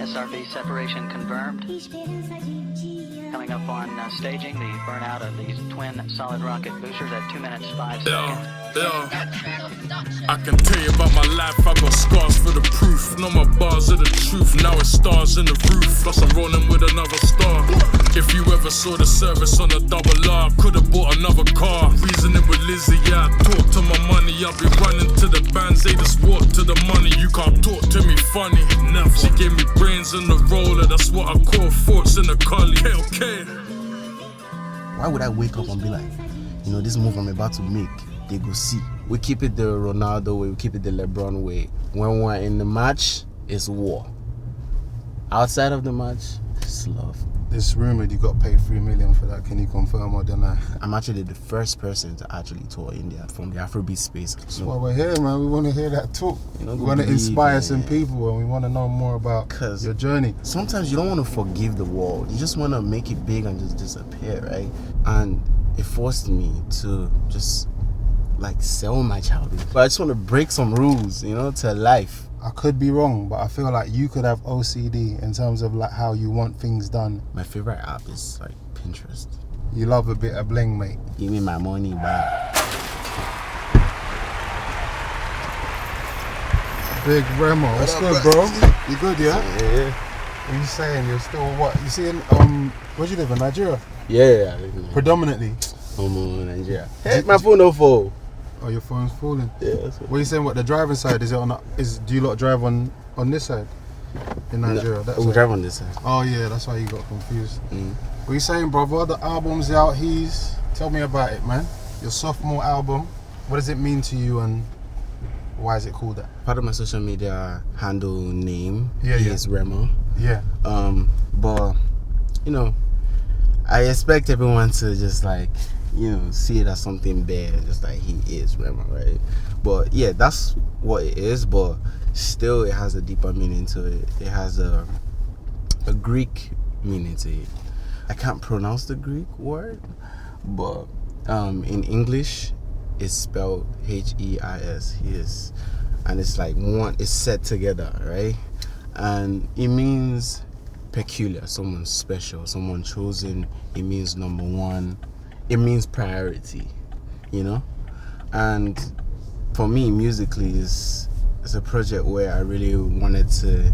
SRB separation confirmed. Coming up on staging, the burnout of these twin solid rocket boosters at 2 minutes 5 seconds. I can tell you about my life, I got scars for the proof. Know my bars are the truth, now it's stars in the roof. Plus I'm rolling with another star. If you ever saw the service on a double R, could've bought another car. Reasoning with Lizzie, yeah, I talk to my money. I'll be running to the bands, they just walk to the money. You can't talk to me funny, never. She gave me brains in the roller, that's what I call Thoughts In A Culli. Okay. Why would I wake up and be like, you know, this move I'm about to make, they go see. We keep it the Ronaldo way, we keep it the LeBron way. When we're in the match, it's war. Outside of the match, it's love. It's rumored you got paid $3 million for that. Can you confirm or deny? I'm actually the first person to actually tour India from the afrobeat space. That's why we're here, man. We want to hear that talk. You know, we want to inspire some people, and we want to know more about your journey. Sometimes you don't want to forgive the world. You just want to make it big and just disappear, right? And it forced me to just like sell my childhood. But I just want to break some rules, you know, to life. I could be wrong, but I feel like you could have OCD in terms of like how you want things done. My favorite app is like Pinterest. You love a bit of bling, mate. Give me my money back. Big Rema, what's good, bro? You good, yeah? Yeah. What are you saying? You're still what? You see in where do you live in Nigeria? Yeah, I live in Nigeria. Predominantly. Nigeria. Hey, my phone no fall. Oh, your phone's falling. Yeah. That's what are you saying? What the driving side is it on? Do you lot drive on this side in Nigeria? No, we drive on this side. Oh yeah, that's why you got confused. Mm. What are you saying, brother? The album's out. Tell me about it, man. Your sophomore album. What does it mean to you, and why is it called that? Part of my social media handle name is Rema. Yeah. But you know, I expect everyone to just like, you know, see it as something bad, just like he is Rema, right? But yeah, that's what it is, but still it has a deeper meaning to it. It has a Greek meaning to it. I can't pronounce the Greek word, but in English it's spelled H-E-I-S, his, and it's like it's set together, right? And it means peculiar, someone special, someone chosen. It means number one. It means priority, you know? And for me, musically, it's a project where I really wanted to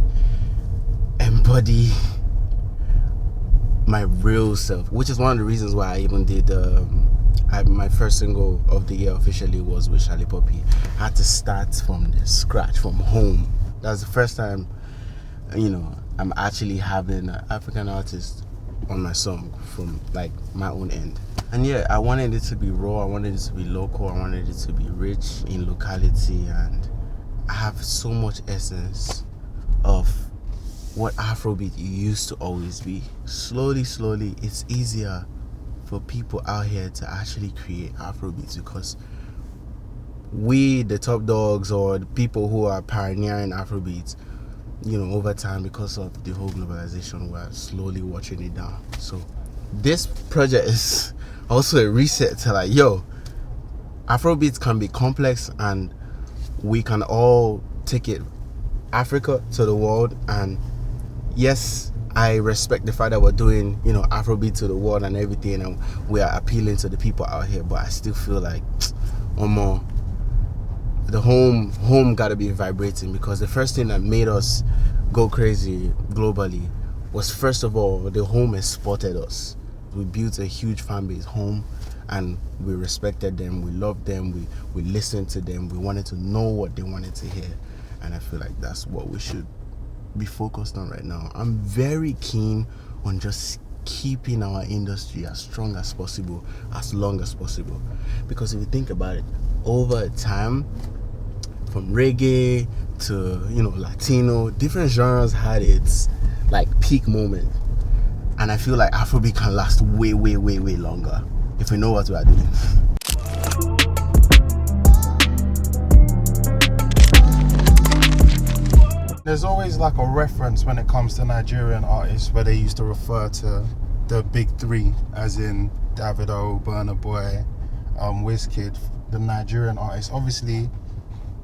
embody my real self, which is one of the reasons why I even did my first single of the year officially was with Charlie Poppy. I had to start from the scratch, from home. That's the first time, you know, I'm actually having an African artist on my song from like my own end. And yeah, I wanted it to be raw, I wanted it to be local, I wanted it to be rich in locality, and I have so much essence of what Afrobeat used to always be. Slowly, it's easier for people out here to actually create Afrobeats because we, the top dogs or the people who are pioneering Afrobeats, you know, over time, because of the whole globalization, we're slowly watching it down. So this project is also a reset to like, yo, Afrobeats can be complex and we can all take it Africa to the world. And yes, I respect the fact that we're doing, you know, Afrobeat to the world and everything, and we are appealing to the people out here, but I still feel like the home gotta be vibrating, because the first thing that made us go crazy globally was, first of all, the home has spotted us. We built a huge fan base home, and we respected them, we loved them, we listened to them, we wanted to know what they wanted to hear, and I feel like that's what we should be focused on right now. I'm very keen on just keeping our industry as strong as possible, as long as possible, because if you think about it, over time, from reggae to, you know, Latino, different genres had its like peak moment, and I feel like Afrobeat can last way longer if we know what we are doing. There's always like a reference when it comes to Nigerian artists where they used to refer to the big three, as in Davido, Burna Boy, Wizkid, the Nigerian artists. Obviously,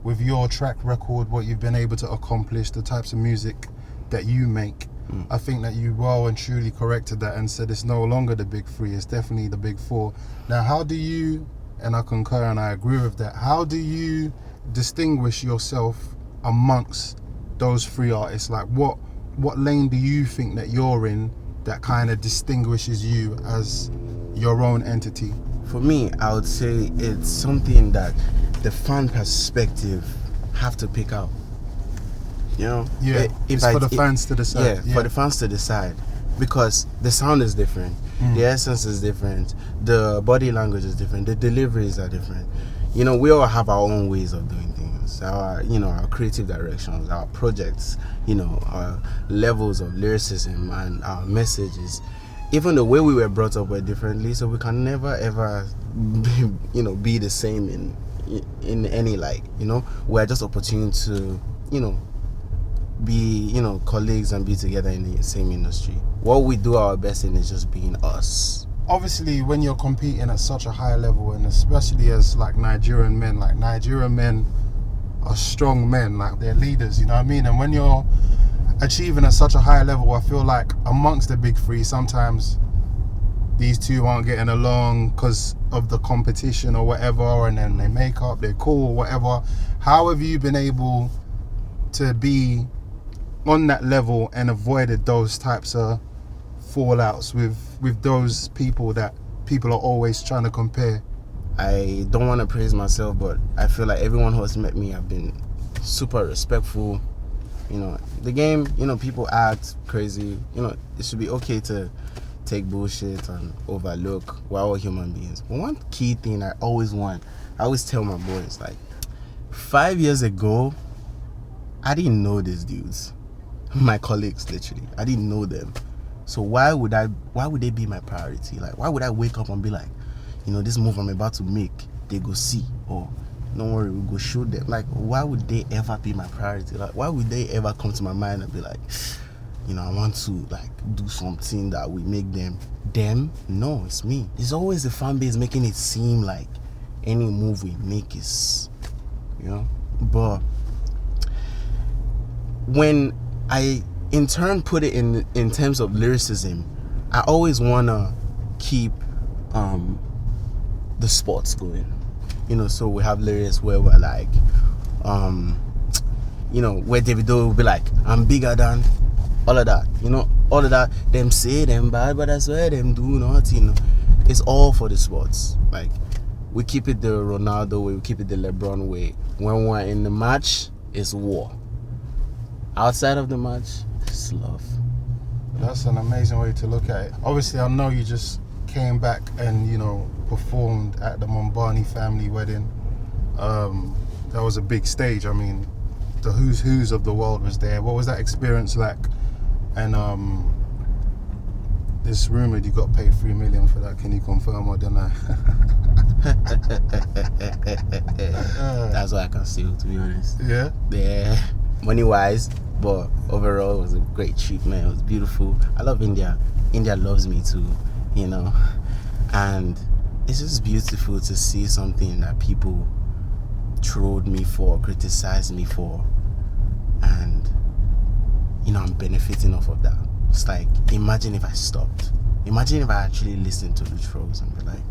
with your track record, what you've been able to accomplish, the types of music that you make. I think that you well and truly corrected that and said it's no longer the big three, it's definitely the big four. Now, how do you, and I concur and I agree with that, how do you distinguish yourself amongst those three artists? Like what lane do you think that you're in that kind of distinguishes you as your own entity? For me, I would say it's something that the fan perspective have to pick out. You know, It's for the fans to decide. For the fans to decide, because the sound is different, the essence is different, the body language is different, the deliveries are different. You know, we all have our own ways of doing things, our creative directions, our projects, our levels of lyricism and our messages. Even the way we were brought up were differently, so we can never ever be the same in any light. We're just opportune to be colleagues and be together in the same industry. What we do our best in is just being us. Obviously, when you're competing at such a high level, and especially as Nigerian men are strong men, they're leaders, you know what I mean? And when you're achieving at such a high level, I feel like amongst the big three, sometimes these two aren't getting along because of the competition or whatever, and then they make up, they're cool or whatever. How have you been able to be on that level and avoided those types of fallouts with those people that people are always trying to compare? I don't want to praise myself, but I feel like everyone who has met me have been super respectful. The game, people act crazy. It should be okay to take bullshit and overlook. We're all human beings. But one key thing I always tell my boys, 5 years ago, I didn't know these dudes. My colleagues, literally. I didn't know them. So why would they be my priority? Why would I wake up and be like, this move I'm about to make, they go see, or don't worry, we'll go show them. Why would they ever be my priority? Why would they ever come to my mind and be like, I want to do something that will make them? No, it's me. It's always the fan base making it seem like any move we make is, but when I in turn put it in terms of lyricism, I always wanna keep the sports going. So we have lyrics where we're like, where Davido will be like, I'm bigger than all of that. All of that. Them say them bad, but I swear them do nothing. It's all for the sports. We keep it the Ronaldo way, we keep it the LeBron way. When we're in the match, it's war. Outside of the match, it's love. That's an amazing way to look at it. Obviously, I know you just came back and performed at the Ambani family wedding. That was a big stage. I mean, the who's of the world was there. What was that experience like? And it's rumored you got paid $3 million for that. Can you confirm or deny? That's what I can say, to be honest. Yeah? Yeah, money wise, but overall it was a great trip, man. It was beautiful. I love India. India loves me too, and it's just beautiful to see something that people trolled me for, criticized me for, and I'm benefiting off of that. It's like, imagine if I stopped. Imagine if I actually listened to the trolls and be like,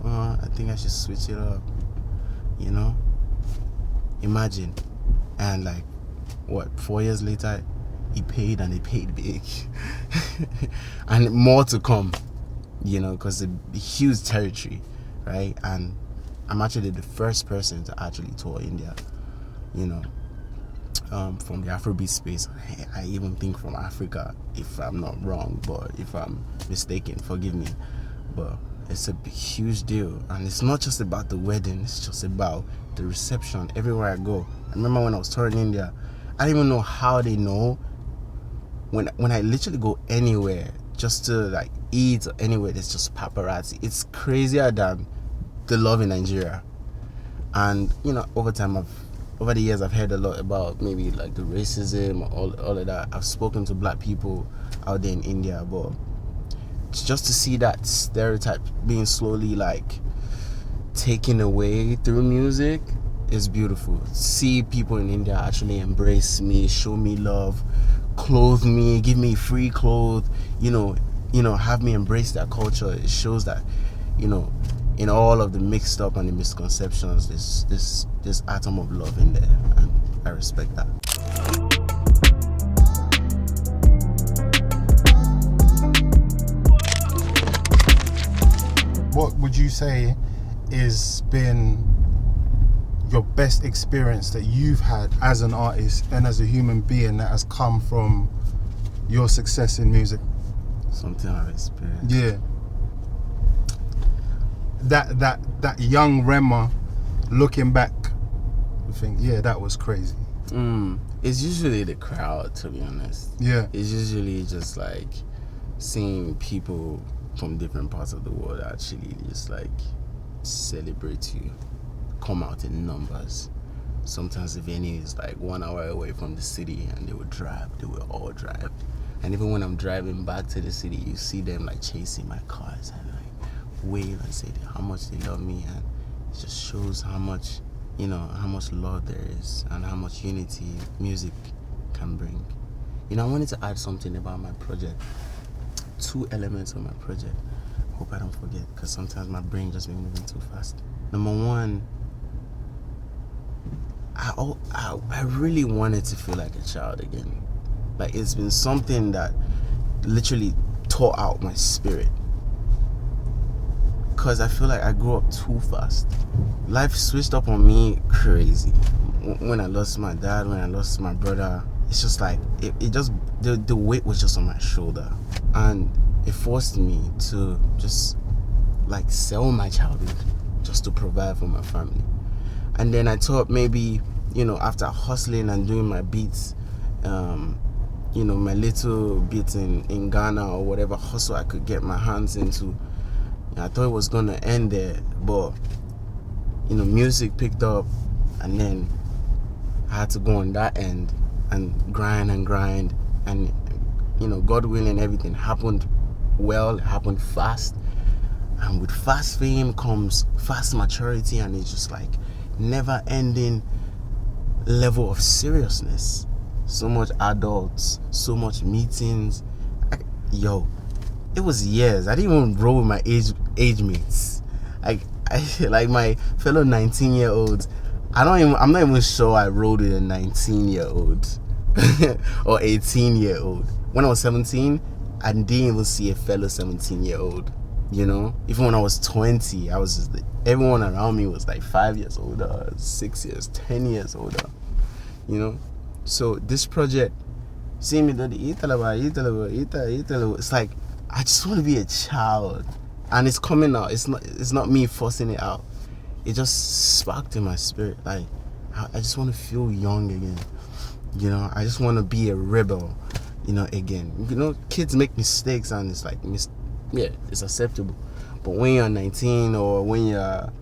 I think I should switch it up. Imagine. And 4 years later, he paid, and he paid big. And more to come, because it's a huge territory, right? And I'm actually the first person to actually tour India, from the afrobeat space. I even think from Africa, if I'm not wrong, but if I'm mistaken, forgive me. But it's a huge deal, and it's not just about the wedding, it's just about the reception everywhere I go. I remember when I was touring India, I didn't even know how they know. When I literally go anywhere, just to eat or anywhere, there's just paparazzi. It's crazier than the love in Nigeria. And over the years, I've heard a lot about maybe the racism, all of that. I've spoken to black people out there in India, but just to see that stereotype being slowly taken away through music is beautiful. See people in India actually embrace me, show me love, clothe me, give me free clothes, have me embrace that culture. It shows that, in all of the mixed up and the misconceptions, this atom of love in there, and I respect that. What would you say has been your best experience that you've had as an artist and as a human being that has come from your success in music? Something I've experienced. Yeah. That young Rema looking back, you think, yeah, that was crazy. It's usually the crowd, to be honest. Yeah. It's usually just like seeing people from different parts of the world actually just like celebrate you, come out in numbers. Sometimes the venue is like 1 hour away from the city and they will all drive. And even when I'm driving back to the city, you see them like chasing my cars and like wave and say how much they love me, and it just shows how much, how much love there is and how much unity music can bring. I wanted to add something about my project. 2 elements of my project. Hope I don't forget, because sometimes my brain just been moving too fast. Number 1, I really wanted to feel like a child again. Like, it's been something that literally tore out my spirit, because I feel like I grew up too fast. Life switched up on me crazy. When I lost my dad, when I lost my brother, it's just like it just the weight was just on my shoulder, and it forced me to just like sell my childhood just to provide for my family. And then I thought maybe, after hustling and doing my beats, my little beats in Ghana or whatever hustle I could get my hands into, I thought it was gonna end there. But music picked up, and then I had to go on that end and grind, and God willing, everything happened well, it happened fast. And with fast fame comes fast maturity, and it's just like never ending level of seriousness. So much adults, so much meetings. It was years. I didn't even roll with my age mates. Like my fellow 19-year-olds. I'm not even sure I rolled with a 19-year-old or 18-year-old. When I was 17, I didn't even see a fellow 17-year-old. Even when I was 20, I was just everyone around me was like 5 years older, 6 years, 10 years older. So this project, seeing me do the Italo, it's like I just want to be a child, and it's coming out. It's not me forcing it out. It just sparked in my spirit. Like I just want to feel young again. I just want to be a rebel, again. Kids make mistakes, and it's like it's acceptable. But when you're 19 or when you're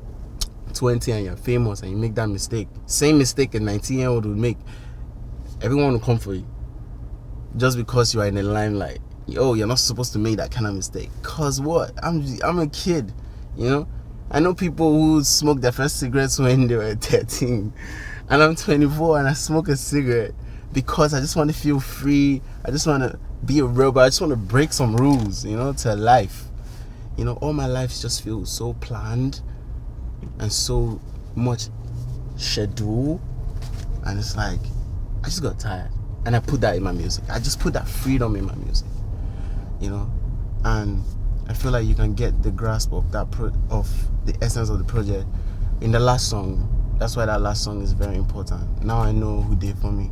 20 and you're famous and you make that mistake, same mistake a 19-year-old would make, everyone will come for you just because you are in the limelight. You're not supposed to make that kind of mistake. Cause what? I'm a kid, I know people who smoked their first cigarettes when they were 13, and I'm 24 and I smoke a cigarette because I just want to feel free. I just want to be a rebel. I just want to break some rules, to life. All my life just feels so planned and so much schedule, and it's like I just got tired, and I put that in my music. I just put that freedom in my music, and I feel like you can get the grasp of that of the essence of the project in the last song. That's why that last song is very important. Now I know who did for me.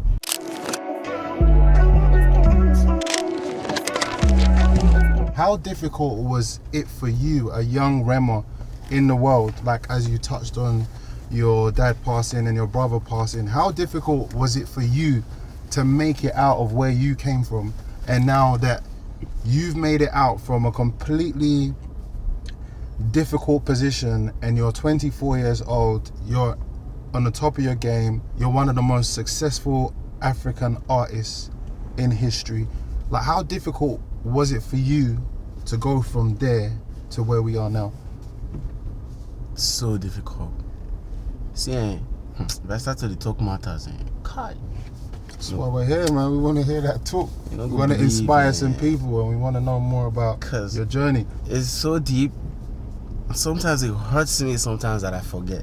How difficult was it for you, a young Rema in the world, like as you touched on your dad passing and your brother passing, how difficult was it for you to make it out of where you came from, and now that you've made it out from a completely difficult position and you're 24 years old, you're on the top of your game, you're one of the most successful African artists in history. Like, how difficult was it for you to go from there to where we are now? So difficult. See, if I start to talk matters, God, That's why we're here, man. We want to hear that talk. You know, we want to inspire man. some people, and we want to know more about your journey. It's so deep. Sometimes it hurts me sometimes that I forget.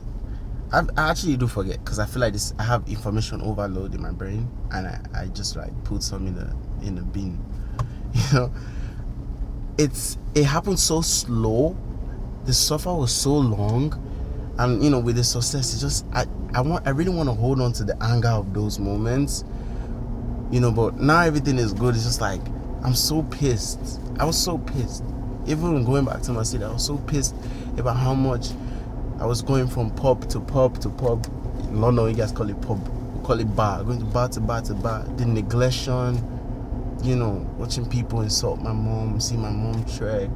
I actually do forget, because I feel like I have information overload in my brain, and I just like put some in the bin. You know, it happened so slow. The suffer was so long, and you know, with the success, it's just I really want to hold on to the anger of those moments. You know, but now everything is good. It's just like I'm so pissed. I was so pissed. Even going back to my city, I was so pissed about how much I was going from pub to pub to pub. In London, you guys call it pub. We call it bar. Going to bar to bar to bar. The neglection, you know, watching people insult my mom, see my mom trek.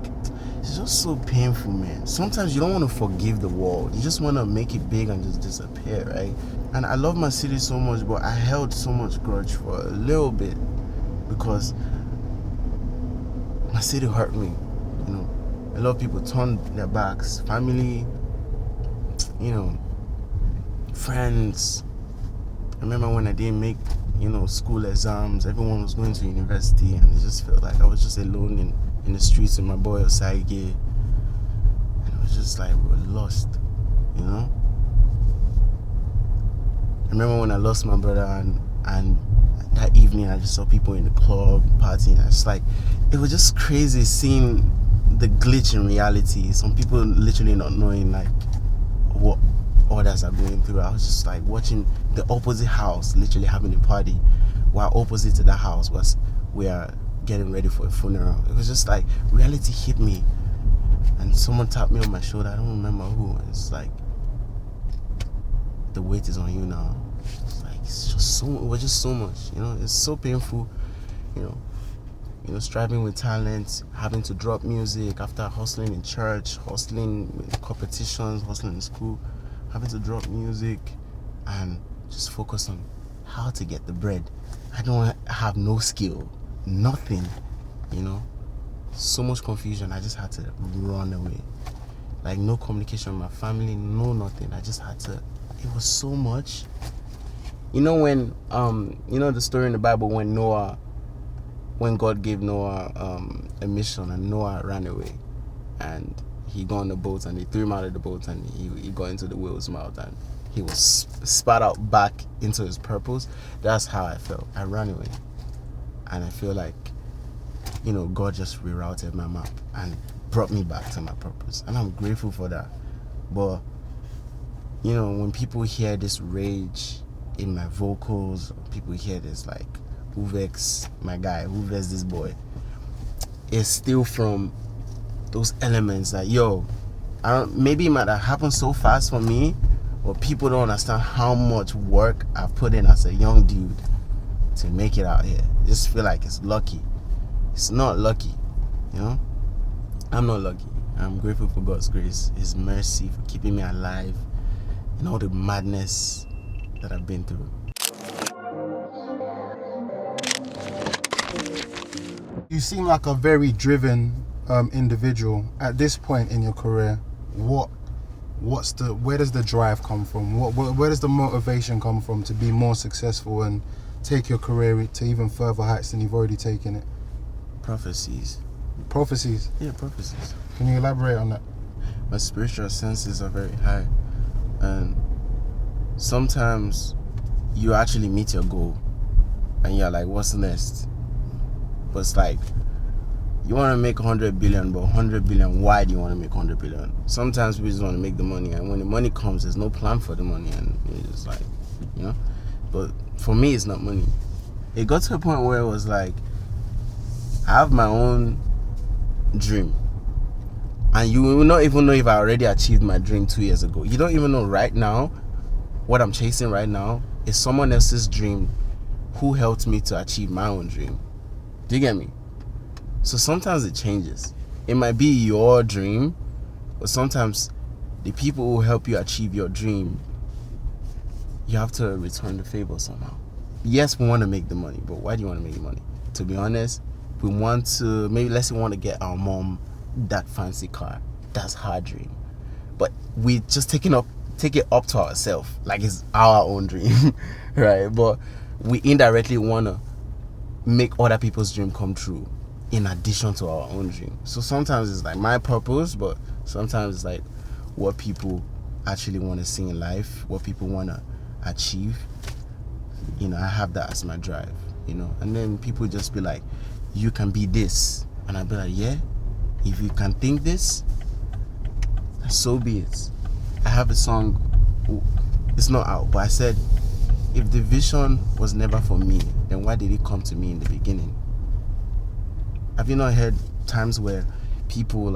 It's just so painful, man. Sometimes you don't want to forgive the world. You just want to make it big and just disappear, right? And I love my city so much, but I held so much grudge for a little bit because my city hurt me. You know, a lot of people turned their backs. Family, you know, friends. I remember when I didn't make, you know, school exams. Everyone was going to university, and it just felt like I was just alone in the streets with my boy Osaige. And it was just like we were lost, you know. I remember when I lost my brother, and that evening I just saw people in the club partying. I was like, it was just crazy seeing the glitch in reality. Some people literally not knowing like what others are going through. I was just like watching the opposite house literally having a party, while opposite to that house was we are getting ready for a funeral. It was just like reality hit me, and someone tapped me on my shoulder. I don't remember who. And it's like the weight is on you now. It's like it was just so much, you know. It's so painful, you know, striving with talent, having to drop music after hustling in church, hustling with competitions, hustling in school, having to drop music and just focus on how to get the bread. I have no skill, nothing, you know. So much confusion. I just had to run away. Like no communication with my family, no nothing. I just had to. It was so much. You know when you know the story in the Bible when God gave Noah a mission, and Noah ran away, and he got on the boat, and they threw him out of the boat, and he got into the whale's mouth, and he was spat out back into his purpose. That's how I felt. I ran away, and I feel like, you know, God just rerouted my map and brought me back to my purpose, and I'm grateful for that. But you know, when people hear this rage in my vocals, people hear this like, who vex my guy, who vex this boy, it's still from those elements that, yo, maybe it might have happened so fast for me, but people don't understand how much work I've put in as a young dude to make it out here. I just feel like it's lucky. It's not lucky, you know. I'm not lucky. I'm grateful for God's grace, His mercy for keeping me alive and all the madness that I've been through. You seem like a very driven individual. At this point in your career, where does the drive come from? Where does the motivation come from to be more successful and take your career to even further heights than you've already taken it? Prophecies. Prophecies? Yeah, prophecies. Can you elaborate on that? My spiritual senses are very high, and sometimes you actually meet your goal and you're like, what's next? But it's like, you want to make 100 billion, but 100 billion, why do you want to make 100 billion? Sometimes we just want to make the money, and when the money comes, there's no plan for the money, and it's just like, you know. But for me, it's not money. It got to a point where it was like, I have my own dream, and you will not even know if I already achieved my dream 2 years ago. You don't even know right now what I'm chasing right now is someone else's dream who helped me to achieve my own dream. Do you get me? So sometimes it changes. It might be your dream, but sometimes the people who help you achieve your dream, you have to return the favor somehow. Yes, we want to make the money, but why do you want to make the money? To be honest, we want to, maybe let's say we want to get our mom that fancy car. That's her dream. But we just take it up to ourselves, like it's our own dream, right? But we indirectly want to make other people's dream come true in addition to our own dream. So sometimes it's like my purpose, but sometimes it's like what people actually want to see in life, what people want to achieve. You know, I have that as my drive, you know. And then people just be like, you can be this. And I'd be like, yeah, if you can think this, so be it. I have a song, it's not out, but I said, if the vision was never for me, then why did it come to me in the beginning? Have you not heard times where people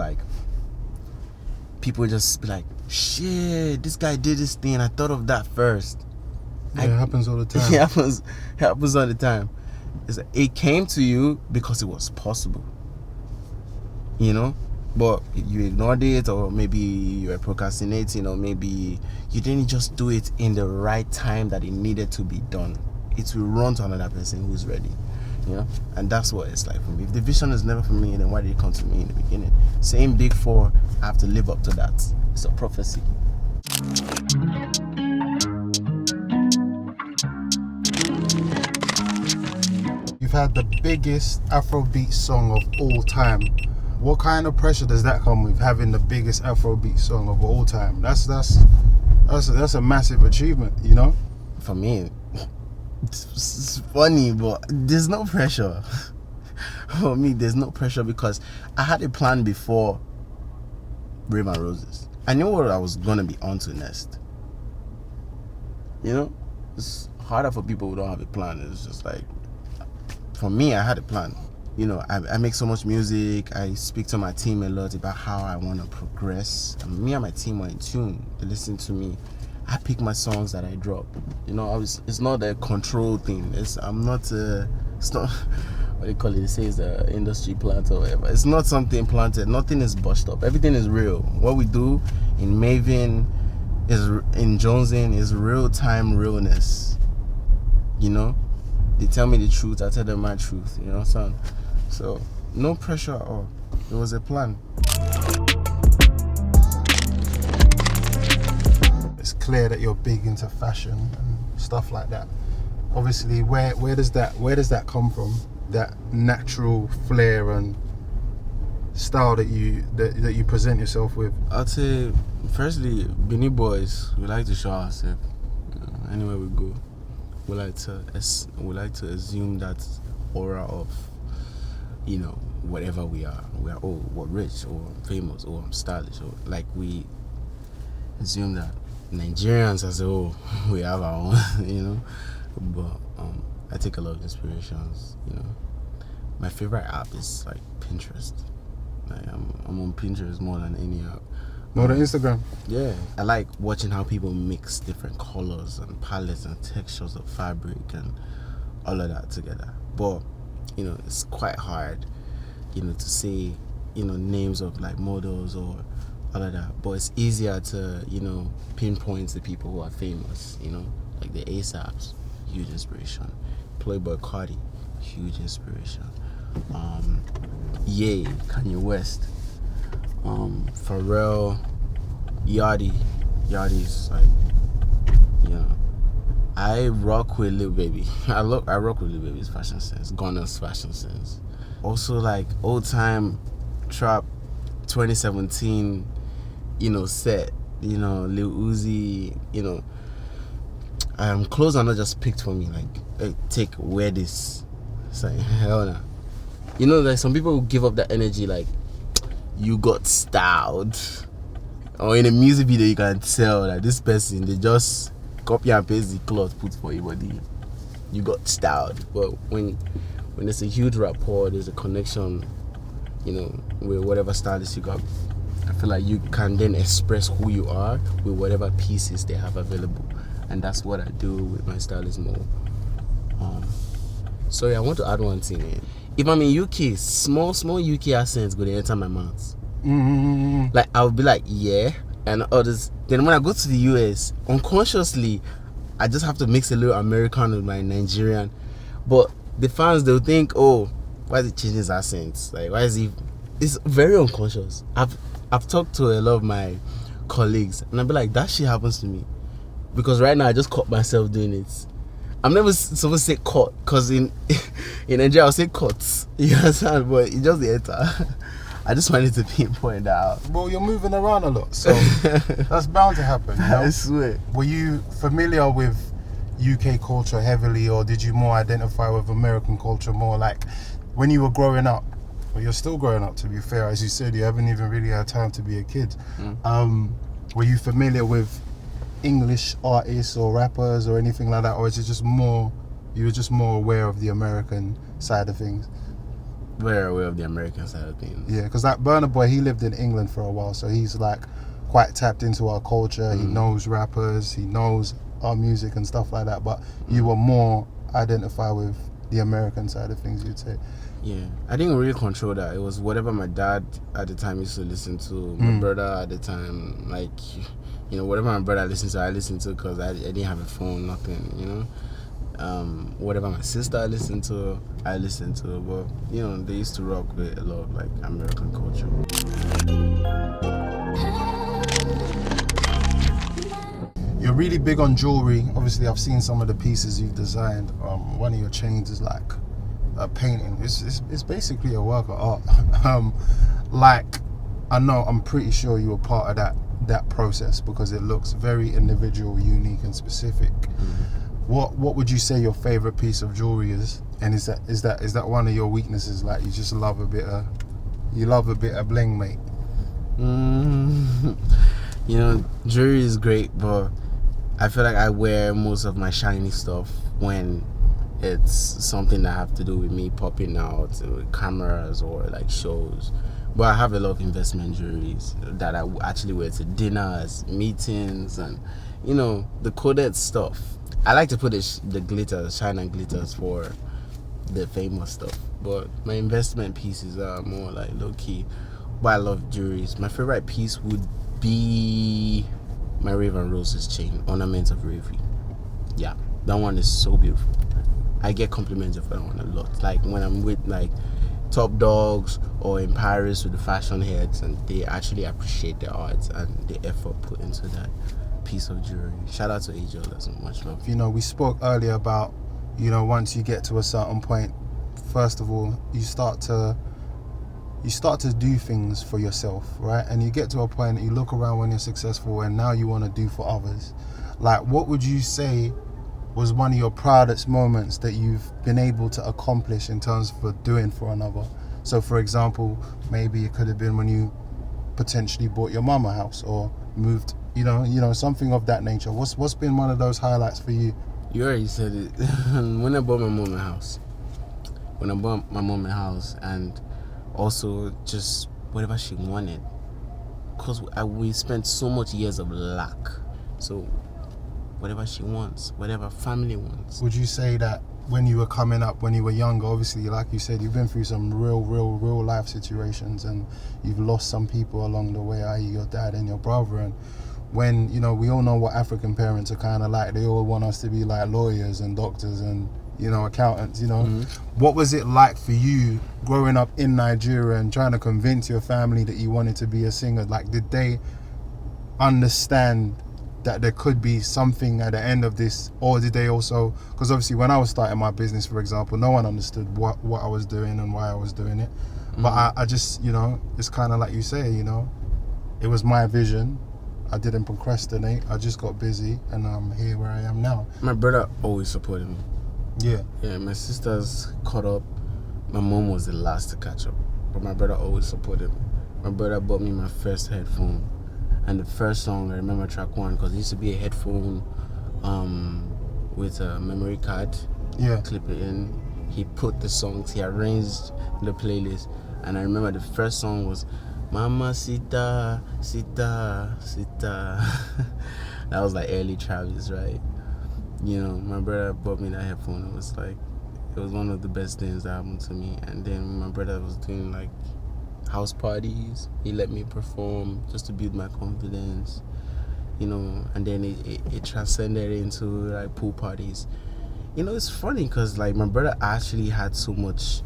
just be like, shit, this guy did this thing, I thought of that first. Yeah, it happens all the time. It happens all the time. It's like, it came to you because it was possible, you know, but you ignored it, or maybe you were procrastinating, or maybe you didn't just do it in the right time that it needed to be done. It will run to another person who's ready, you know. And that's what it's like for me. If the vision is never for me, then why did it come to me in the beginning? Same big four, I have to live up to that. It's a prophecy. You've had the biggest Afrobeat song of all time. What kind of pressure does that come with, having the biggest Afrobeat song of all time? That's a massive achievement, you know? For me, it's funny, but there's no pressure. For me, there's no pressure because I had a plan before Rema Roses. I knew what I was gonna be onto next. You know, it's harder for people who don't have a plan. It's just like, for me, I had a plan. You know, I make so much music. I speak to my team a lot about how I want to progress. And me and my team are in tune. They listen to me. I pick my songs that I drop. You know, it's not a control thing. It's not what do you call it? They say it's the industry plant or whatever. It's not something planted. Nothing is bust up. Everything is real. What we do in Maven, in Jonesing, is real time realness. You know, they tell me the truth, I tell them my truth. You know, son. So no pressure at all. It was a plan. It's clear that you're big into fashion and stuff like that. Obviously, where does that come from? That natural flair and style that you present yourself with. I'd say, firstly, Beanie Boys, we like to show ourselves. You know, anywhere we go, we like to assume that aura of, you know, whatever we are. We are, oh, we're rich, or I'm famous, or I'm stylish, or like we assume that Nigerians as a whole, we have our own, you know. But I take a lot of inspirations, you know. My favorite app is like Pinterest. Like I'm on Pinterest more than any app. More than Instagram? Yeah. I like watching how people mix different colors and palettes and textures of fabric and all of that together. But, you know, it's quite hard, you know, to say, you know, names of like models or all of that. But it's easier to, you know, pinpoint the people who are famous, you know, like the ASAPs, huge inspiration. Playboy Cardi, huge inspiration. Ye, Kanye West, Pharrell, Yachty's like, you know, I rock with Lil Baby. I rock with Lil Baby's fashion sense, Gunna's fashion sense. Also like old time trap 2017, you know, set, you know, Lil Uzi, you know. Clothes are not just picked for me, like, hey, wear this. It's like, hell nah. You know, like some people will give up that energy, like, you got styled. Or in a music video, you can tell that this person, they just copy and paste the cloth put for your body. You got styled. But when there's a huge rapport, there's a connection, you know, with whatever stylist you got, I feel like you can then express who you are with whatever pieces they have available. And that's what I do with my stylist more. Sorry, I want to add one thing in. If I'm in UK, small UK accents go to enter my mouth. Mm-hmm. Like, I'll be like, yeah, and others. Then when I go to the US, unconsciously, I just have to mix a little American with my Nigerian. But the fans, they'll think, oh, why is he changing his accents? Like, why is he? It's very unconscious. I've talked to a lot of my colleagues, and I'll be like, that shit happens to me. Because right now, I just caught myself doing it. I'm never supposed to say cut, because in Nigeria I'll say cuts. You understand? But it's just the enter. I just wanted to pinpoint that out. Well, you're moving around a lot, so that's bound to happen. You know? I swear. Were you familiar with UK culture heavily, or did you more identify with American culture more? Like when you were growing up, well, you're still growing up, to be fair. As you said, you haven't even really had time to be a kid. Were you familiar with English artists or rappers or anything like that, or is it just more, you were just more aware of the American side of things? Very aware of the American side of things. Yeah, because that Burna Boy, he lived in England for a while, so he's like quite tapped into our culture. He knows rappers, he knows our music and stuff like that, but you were more identify with the American side of things, you'd say. Yeah, I didn't really control that. It was whatever my dad at the time used to listen to. My brother at the time, like, you know, whatever my brother listened to, I listened to, because I didn't have a phone, nothing, you know. Whatever my sister listened to, I listened to. But, you know, they used to rock with a lot of, like, American culture. You're really big on jewelry. Obviously, I've seen some of the pieces you've designed. One of your chains is like a painting. It's basically a work of art. Like, I'm pretty sure you were part of that process, because it looks very individual, unique, and specific. What would you say your favorite piece of jewelry is? And is that one of your weaknesses? Like, you just love a bit of bling, mate. You know, jewelry is great, but I feel like I wear most of my shiny stuff when it's something that have to do with me popping out with cameras or like shows. But I have a lot of investment jewelries that I actually wear to dinners, meetings, and, you know, the coded stuff. I like to put the glitters, shine and glitters for the famous stuff. But my investment pieces are more like low-key. But I love jewelries. My favorite piece would be my Raven Roses chain, Ornament of Raven. Yeah, that one is so beautiful. I get compliments of that one a lot. Like when I'm with like top dogs or in Paris with the fashion heads, and they actually appreciate the art and the effort put into that piece of jewelry. Shout out to Angel, that's so much love. You know, we spoke earlier about, you know, once you get to a certain point, first of all, you start to do things for yourself, right? And you get to a point that you look around when you're successful, and now you want to do for others. Like, what would you say was one of your proudest moments that you've been able to accomplish in terms of doing for another? So, for example, maybe it could have been when you potentially bought your mama a house or moved, you know, something of that nature. What's been one of those highlights for you? You already said it. When I bought my mom a house. And also just whatever she wanted, because we spent so much years of lack. So whatever she wants, whatever family wants. Would you say that when you were coming up, when you were younger, obviously, like you said, you've been through some real life situations, and you've lost some people along the way, i.e. your dad and your brother, and when, you know, we all know what African parents are kind of like. They all want us to be like lawyers and doctors and, you know, accountants, you know. What was it like for you growing up in Nigeria and trying to convince your family that you wanted to be a singer? Like, did they understand that there could be something at the end of this, or did they also, because obviously when I was starting my business, for example, no one understood what I was doing and why I was doing it. But I just, you know, it's kind of like you say, you know, it was my vision. I didn't procrastinate. I just got busy, and I'm here where I am now. My brother always supported me. Yeah, my sisters caught up. My mom was the last to catch up, but my brother always supported me. My brother bought me my first headphone, and the first song, I remember track 1, because it used to be a headphone with a memory card. Yeah. Clip it in. He put the songs, he arranged the playlist, and I remember the first song was Mama Sita, Sita, Sita. That was like early Travis, right? You know, my brother bought me that headphone. It was one of the best things that happened to me. And then my brother was doing like house parties. He let me perform just to build my confidence, you know. And then it transcended into like pool parties. You know, it's funny because like my brother actually had so much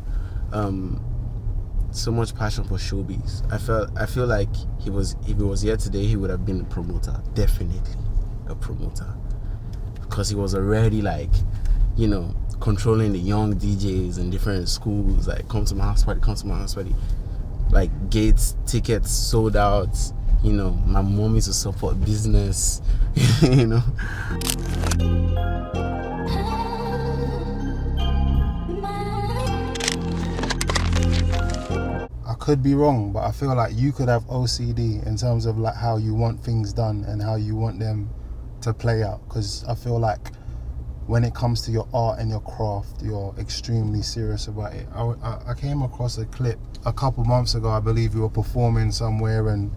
passion for showbiz. I feel like if he was here today, he would have been a promoter, definitely a promoter, because he was already like, you know, controlling the young DJs in different schools, like come to my house party, like gates, tickets sold out, you know, my mom used to support business, you know. I could be wrong, but I feel like you could have OCD in terms of like how you want things done and how you want them to play out, because I feel like when it comes to your art and your craft, you're extremely serious about it. I came across a clip a couple months ago. I believe you were performing somewhere and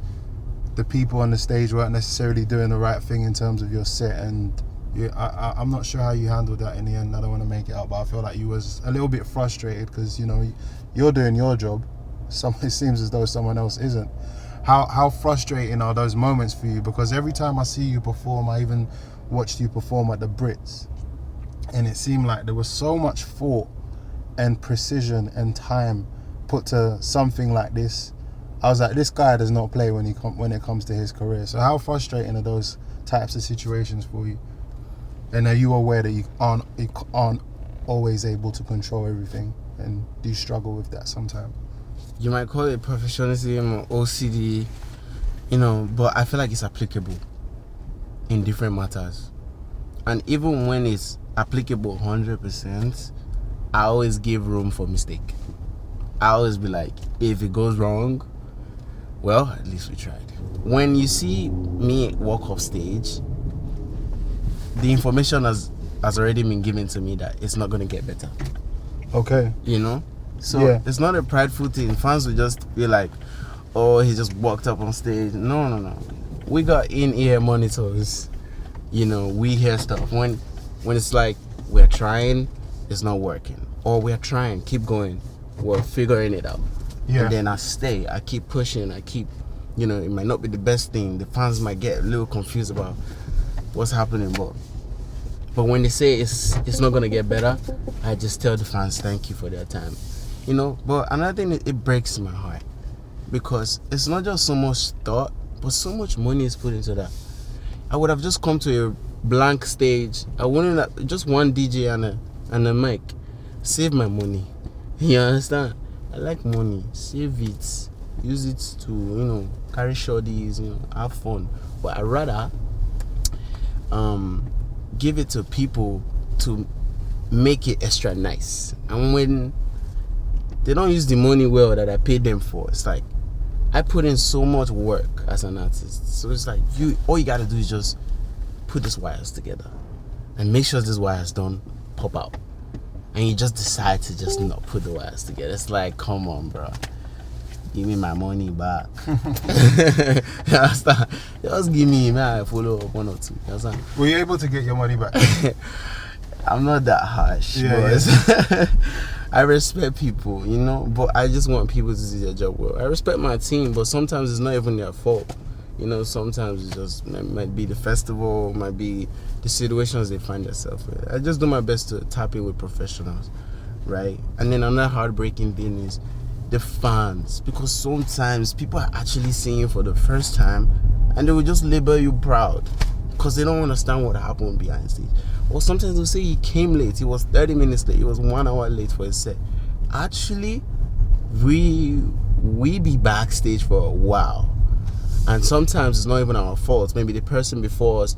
the people on the stage weren't necessarily doing the right thing in terms of your set, and I'm not sure how you handled that in the end. I don't want to make it up, but I feel like you was a little bit frustrated because, you know, you're doing your job. It seems as though someone else isn't. How frustrating are those moments for you? Because every time I see you perform, I even watched you perform at the Brits, and it seemed like there was so much thought and precision and time put to something like this. I was like, this guy does not play when it comes to his career. So how frustrating are those types of situations for you? And are you aware that you aren't always able to control everything? And do you struggle with that sometimes? You might call it professionalism or OCD, you know, but I feel like it's applicable in different matters. And even when it's applicable 100%, I always give room for mistake. I always be like, if it goes wrong, well, at least we tried. When you see me walk off stage, the information has already been given to me that it's not going to get better. Okay. You know? So It's not a prideful thing. Fans will just be like, oh, he just walked up on stage. No. We got in-ear monitors. You know, we hear stuff. When it's like, we're trying, it's not working. Or we're trying, keep going. We're figuring it out. Yeah. And then I keep pushing, you know, it might not be the best thing. The fans might get a little confused about what's happening, but when they say it's not gonna get better, I just tell the fans thank you for their time. You know, but another thing, it breaks my heart because it's not just so much thought, but so much money is put into that. I would have just come to a blank stage. I wouldn't have, just one DJ and a mic. Save my money. You understand? I like money. Save it. Use it to, you know, carry shorties, you know, have fun. But I'd rather give it to people to make it extra nice. And when they don't use the money well that I paid them for, it's like I put in so much work as an artist. So it's like all you gotta do is just put these wires together and make sure this wires don't pop out. And you just decide to just not put the wires together. It's like, come on, bro. Give me my money back. Just give me, man, I follow up 1 or 2. Were you able to get your money back? I'm not that harsh, but I respect people, you know, but I just want people to do their job well. I respect my team, but sometimes it's not even their fault. You know, sometimes it might be the festival, might be the situations they find themselves in. I just do my best to tap in with professionals, right? And then another heartbreaking thing is the fans, because sometimes people are actually seeing you for the first time and they will just label you proud because they don't understand what happened behind stage. Or sometimes they'll say he came late, he was 30 minutes late, he was 1 hour late for his set. Actually, we be backstage for a while, and sometimes it's not even our fault. Maybe the person before us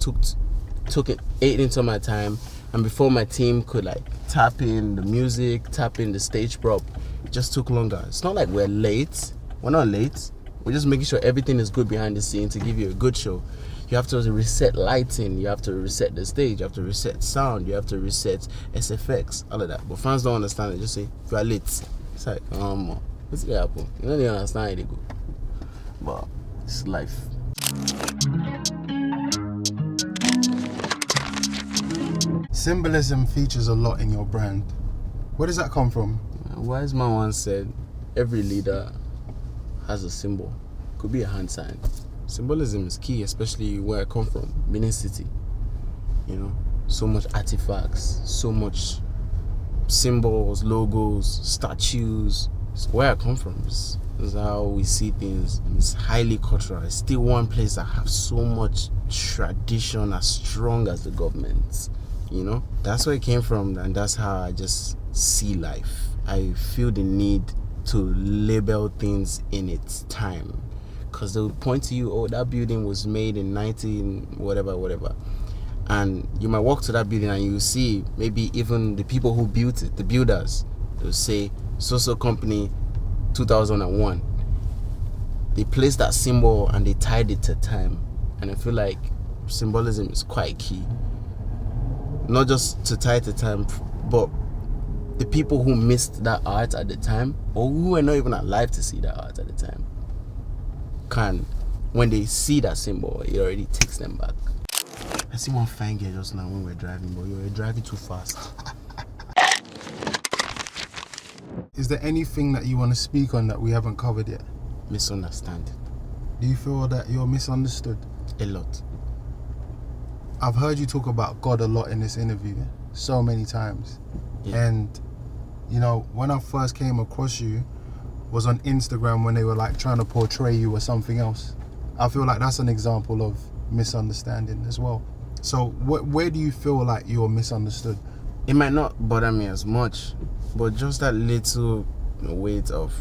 ate into my time, and before my team could like tap in the music, tap in the stage prop, it just took longer. It's not like we're late. We're not late. We're just making sure everything is good behind the scene to give you a good show. You have to reset lighting, you have to reset the stage, you have to reset sound, you have to reset SFX, all of that. But fans don't understand it. Just say, if you are late, it's like, what's going to happen? You know, they understand how they go. But it's life. Symbolism features a lot in your brand. Where does that come from? A wise man once said, every leader has a symbol. Could be a hand sign. Symbolism is key, especially where I come from, Benin City. You know, so much artifacts, so much symbols, logos, statues. It's where I come from. This is how we see things. It's highly cultural. It's still one place that has so much tradition as strong as the government. you know. That's where it came from, and that's how I just see life. I feel the need to label things in its time, because they would point to you, oh, that building was made in 19 whatever, and you might walk to that building and you see maybe even the people who built it, the builders, they'll say so company 2001. They placed that symbol and they tied it to time, and I feel like symbolism is quite key, not just to tie it to time, but the people who missed that art at the time, or who were not even alive to see that art at the time, can, when they see that symbol, it already takes them back. I see one fine girl just now when we're driving, but you were driving too fast. Is there anything that you want to speak on that we haven't covered yet? Misunderstanding. Do you feel that you're misunderstood? A lot. I've heard you talk about God a lot in this interview, so many times. Yeah. And, you know, when I first came across you was on Instagram when they were like trying to portray you as something else. I feel like that's an example of misunderstanding as well. So where do you feel like you're misunderstood? It might not bother me as much, but just that little weight of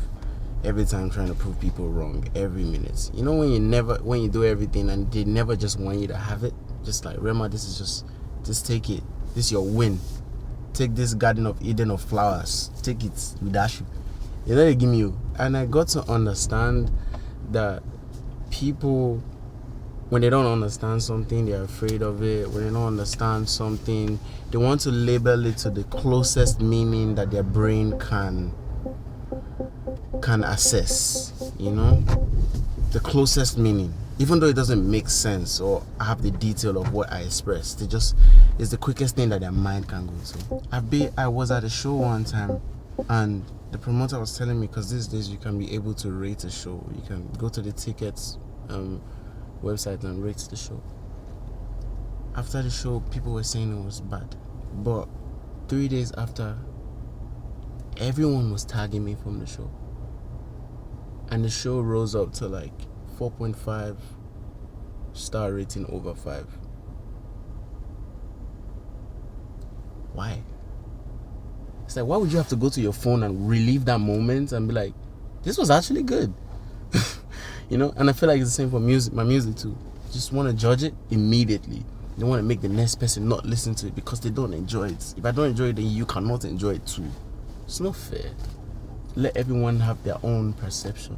every time trying to prove people wrong every minute. You know, when you do everything and they never just want you to have it, just like, Rema, this is just take it. This is your win. Take this Garden of Eden of flowers. Take it, we dash you. You know, they give me you. And I got to understand that people, when they don't understand something, they're afraid of it. When they don't understand something, they want to label it to the closest meaning that their brain can assess, you know, the closest meaning, even though it doesn't make sense or have the detail of what I expressed. It's the quickest thing that their mind can go to. I was at a show one time, and the promoter was telling me, because these days you can be able to rate a show. You can go to the tickets website and rate the show. After the show, people were saying it was bad, but 3 days after, everyone was tagging me from the show, and the show rose up to like 4.5 star rating over 5. Why? It's like, why would you have to go to your phone and relive that moment and be like, this was actually good? You know. And I feel like it's the same for music, my music too. Just want to judge it immediately. They want to make the next person not listen to it because they don't enjoy it. If I don't enjoy it, then you cannot enjoy it too. It's not fair. Let everyone have their own perception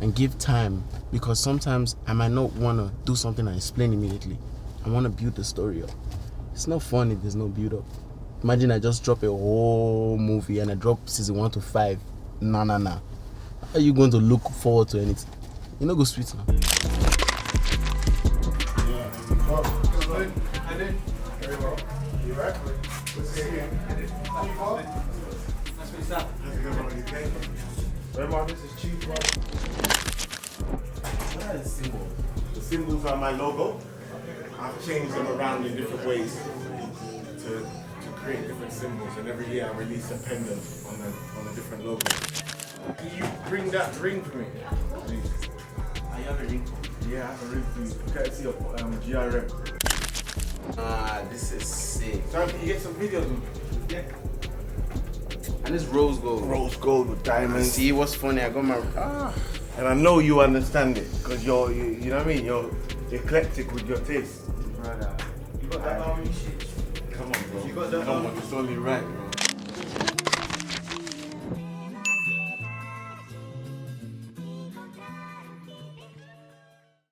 and give time, because sometimes I might not want to do something and explain immediately. I want to build the story up. It's not fun if there's no build up. Imagine I just drop a whole movie and I drop season 1 to 5. Nah. How are you going to look forward to anything? You know, go sweet now. Very well. You right? Good to see you. That's what's up. Rema, this is Chief, bro. What are the symbols? The symbols are my logo. I've changed them around in different ways to create different symbols, and every year I release a pendant on a different logo. Can you bring that ring for me, please? I have a ring. Yeah, I have a ring for you. Courtesy of GRM. This is sick. So can you get some videos of me? Yeah. And it's rose gold. Rose gold with diamonds. See what's funny? I got my And I know you understand it, because you know what I mean? You're eclectic with your taste. brother. You got that army shit. Come on, bro. You got that Come on, it's only right, bro.